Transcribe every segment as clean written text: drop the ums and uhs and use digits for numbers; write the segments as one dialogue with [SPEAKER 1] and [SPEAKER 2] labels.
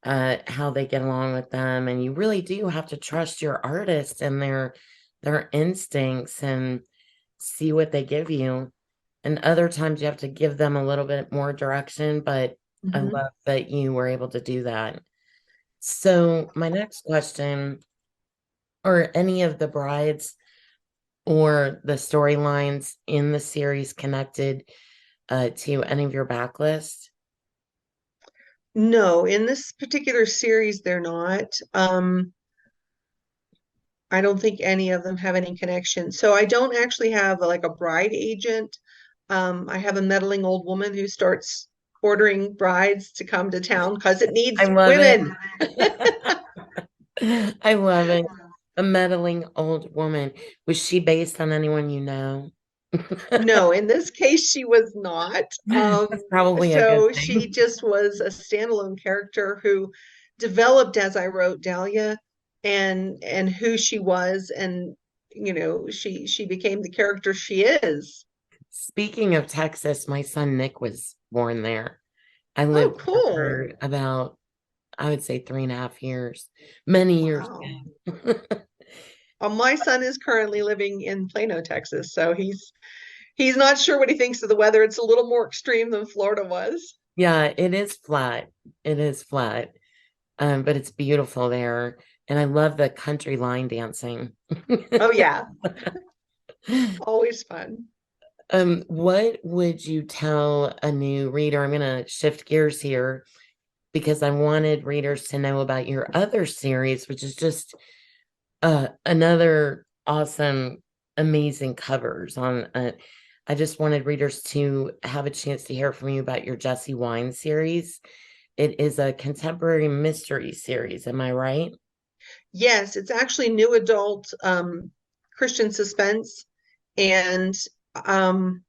[SPEAKER 1] how they get along with them. And you really do have to trust your artist and their instincts and see what they give you. And other times you have to give them a little bit more direction, but I
[SPEAKER 2] Hmm.
[SPEAKER 1] love that you were able to do that. So my next question, are any of the brides or the storylines in the series connected to any of your backlist?
[SPEAKER 2] No, in this particular series, they're not. I don't think any of them have any connection. So I don't actually have like a bride agent. I have a meddling old woman who starts ordering brides to come to town because it
[SPEAKER 1] I
[SPEAKER 2] needs
[SPEAKER 1] love it.
[SPEAKER 2] women.
[SPEAKER 1] I love it. A meddling old woman. Was she based on anyone you know?
[SPEAKER 2] No, in this case, she was not.
[SPEAKER 1] That's probably a good
[SPEAKER 2] So she
[SPEAKER 1] thing.
[SPEAKER 2] just was a standalone character who developed as I wrote Dahlia and who she was, and she became the character she is.
[SPEAKER 1] Speaking of Texas, my son Nick was born there. I
[SPEAKER 2] Oh,
[SPEAKER 1] lived there
[SPEAKER 2] cool.
[SPEAKER 1] for about, I would say, 3.5 years, many years
[SPEAKER 2] Wow.
[SPEAKER 1] ago.
[SPEAKER 2] My son is currently living in Plano, Texas, so he's not sure what he thinks of the weather. It's a little more extreme than Florida was.
[SPEAKER 1] Yeah, it is flat. It is flat. But it's beautiful there. And I love the country line dancing.
[SPEAKER 2] Oh yeah, always fun.
[SPEAKER 1] What would you tell a new reader? I'm going to shift gears here because I wanted readers to know about your other series, which is just another awesome, amazing covers on. I just wanted readers to have a chance to hear from you about your Jesse Wine series. It is a contemporary mystery series. Am I right?
[SPEAKER 2] Yes, it's actually new adult Christian suspense. And um,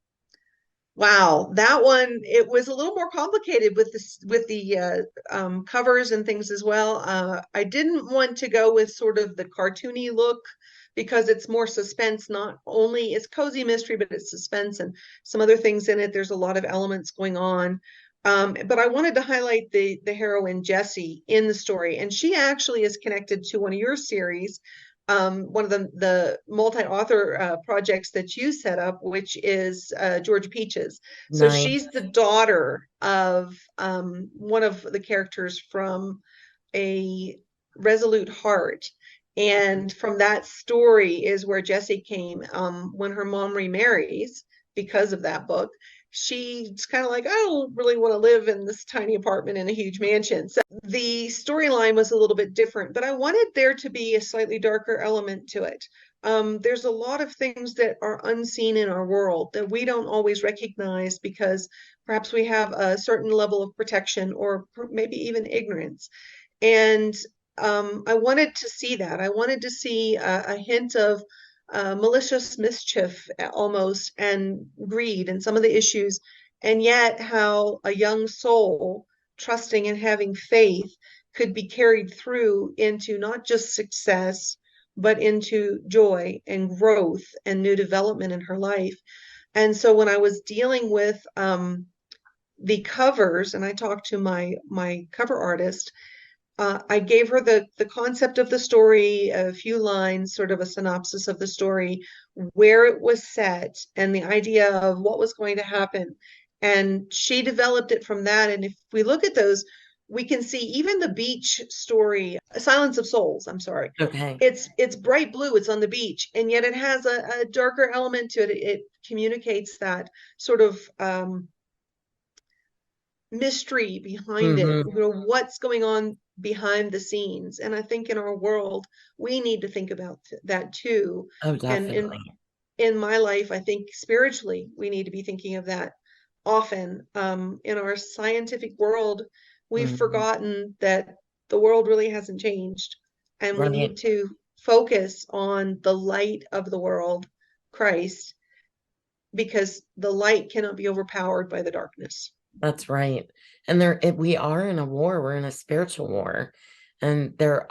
[SPEAKER 2] wow, that one, it was a little more complicated with the covers and things as well. I didn't want to go with sort of the cartoony look because it's more suspense, not only it's cozy mystery, but it's suspense and some other things in it. There's a lot of elements going on. But I wanted to highlight the heroine Jessie in the story, and she actually is connected to one of your series, one of the multi-author projects that you set up, which is George Peaches. So
[SPEAKER 1] Nice.
[SPEAKER 2] she's the daughter of one of the characters from a Resolute Heart. And from that story is where Jessie came when her mom remarries because of that book. She's kind of like, I don't really want to live in this tiny apartment in a huge mansion. So the storyline was a little bit different, but I wanted there to be a slightly darker element to it. There's a lot of things that are unseen in our world that we don't always recognize because perhaps we have a certain level of protection or maybe even ignorance. And I wanted to see that. I wanted to see a hint of malicious mischief almost and greed and some of the issues, and yet how a young soul trusting and having faith could be carried through into not just success, but into joy and growth and new development in her life. And so when I was dealing with the covers, and I talked to my cover artist, I gave her the concept of the story, a few lines, sort of a synopsis of the story, where it was set, and the idea of what was going to happen. And she developed it from that. And if we look at those, we can see even the beach story, Silence of Souls, I'm sorry.
[SPEAKER 1] Okay.
[SPEAKER 2] It's bright blue, it's on the beach, and yet it has a darker element to it. It communicates that sort of mystery behind it,
[SPEAKER 1] Mm-hmm.
[SPEAKER 2] what's going on behind the scenes. And I think in our world, we need to think about that too.
[SPEAKER 1] Oh,
[SPEAKER 2] And
[SPEAKER 1] definitely.
[SPEAKER 2] in my life, I think spiritually, we need to be thinking of that often. In our scientific world, we've
[SPEAKER 1] Mhm.
[SPEAKER 2] forgotten that the world really hasn't changed. And we
[SPEAKER 1] Right.
[SPEAKER 2] need to focus on the light of the world, Christ, because the light cannot be overpowered by the darkness.
[SPEAKER 1] That's right. And we are in a war. We're in a spiritual war. And there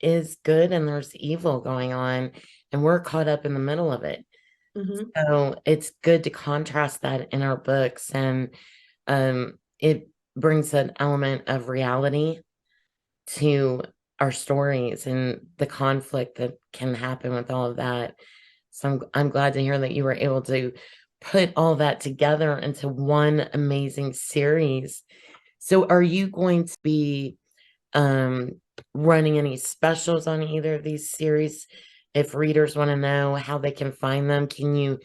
[SPEAKER 1] is good and there's evil going on, and we're caught up in the middle of it.
[SPEAKER 2] Mm-hmm.
[SPEAKER 1] So it's good to contrast that in our books. And it brings an element of reality to our stories and the conflict that can happen with all of that. So I'm glad to hear that you were able to put all that together into one amazing series. So are you going to be um running any specials on either of these series? If readers want to know how they can find them, can you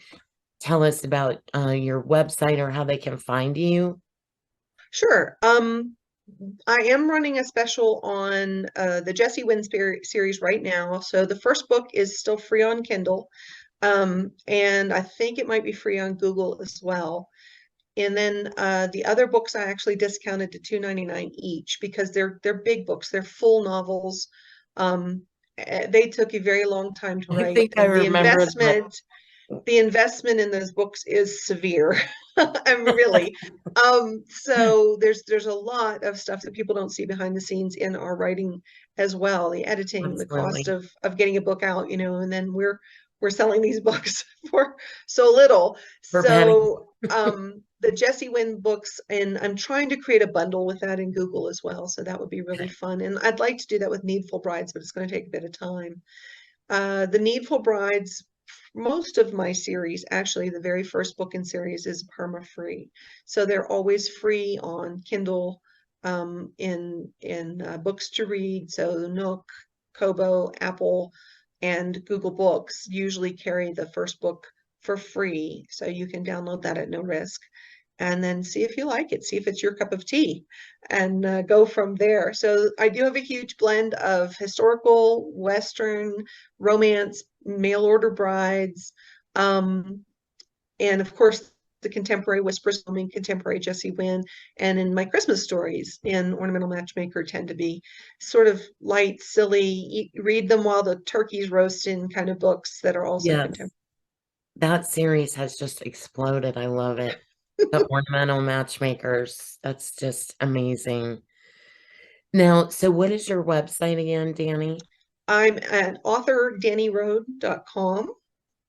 [SPEAKER 1] tell us about your website or how they can find you?
[SPEAKER 2] Sure. I am running a special on the Jesse Wynn series right now. So the first book is still free on Kindle, and I think it might be free on Google as well. And then the other books I actually discounted to $2.99 each because they're big books. They're full novels. Um, they took a very long time to
[SPEAKER 1] I
[SPEAKER 2] write,
[SPEAKER 1] think I
[SPEAKER 2] and
[SPEAKER 1] remember that.
[SPEAKER 2] the investment in those books is severe. I mean, really. So there's a lot of stuff that people don't see behind the scenes in our writing as well. The editing, the cost
[SPEAKER 1] Absolutely.
[SPEAKER 2] of getting a book out, and then we're selling these books for so little.
[SPEAKER 1] For Penny.
[SPEAKER 2] So the Jesse Wynn books, and I'm trying to create a bundle with that in Google as well. So that would be really
[SPEAKER 1] Okay.
[SPEAKER 2] fun. And I'd like to do that with Needful Brides, but it's going to take a bit of time. The Needful Brides, most of my series, actually, the very first book in series is perma-free. So they're always free on Kindle, in books to read. So Nook, Kobo, Apple, and Google Books usually carry the first book for free. So you can download that at no risk and then see if you like it, see if it's your cup of tea, and go from there. So I do have a huge blend of historical, Western, romance, mail order brides, um, and of course the contemporary Whispers, contemporary Jesse Wynn, and in my Christmas stories in Ornamental Matchmaker tend to be sort of light, silly, read them while the turkey's roasting kind of books that are also
[SPEAKER 1] Yes,
[SPEAKER 2] contemporary.
[SPEAKER 1] that series has just exploded. I love it. The ornamental matchmakers. That's just amazing. Now, so what is your website again, Danny?
[SPEAKER 2] I'm at authordannyroad.com.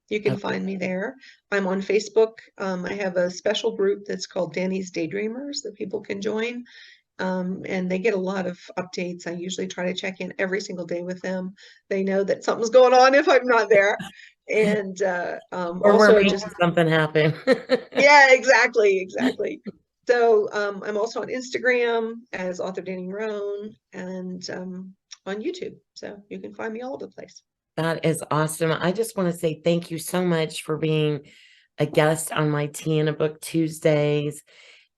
[SPEAKER 2] You can
[SPEAKER 1] Okay.
[SPEAKER 2] find me there. I'm on Facebook. I have a special group that's called Danny's Daydreamers that people can join. And they get a lot of updates. I usually try to check in every single day with them. They know that something's going on if I'm not there. And
[SPEAKER 1] Or we're
[SPEAKER 2] also
[SPEAKER 1] making
[SPEAKER 2] just,
[SPEAKER 1] something happen.
[SPEAKER 2] yeah, exactly, exactly. So I'm also on Instagram as author Danny Roan and on YouTube. So you can find me all over the place.
[SPEAKER 1] That is awesome. I just want to say thank you so much for being a guest on my Tea in a Book Tuesdays.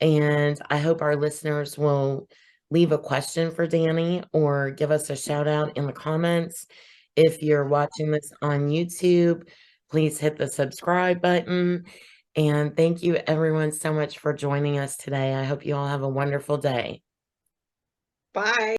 [SPEAKER 1] And I hope our listeners will leave a question for Danny or give us a shout out in the comments. If you're watching this on YouTube, please hit the subscribe button. And thank you, everyone, so much for joining us today. I hope you all have a wonderful day.
[SPEAKER 2] Bye.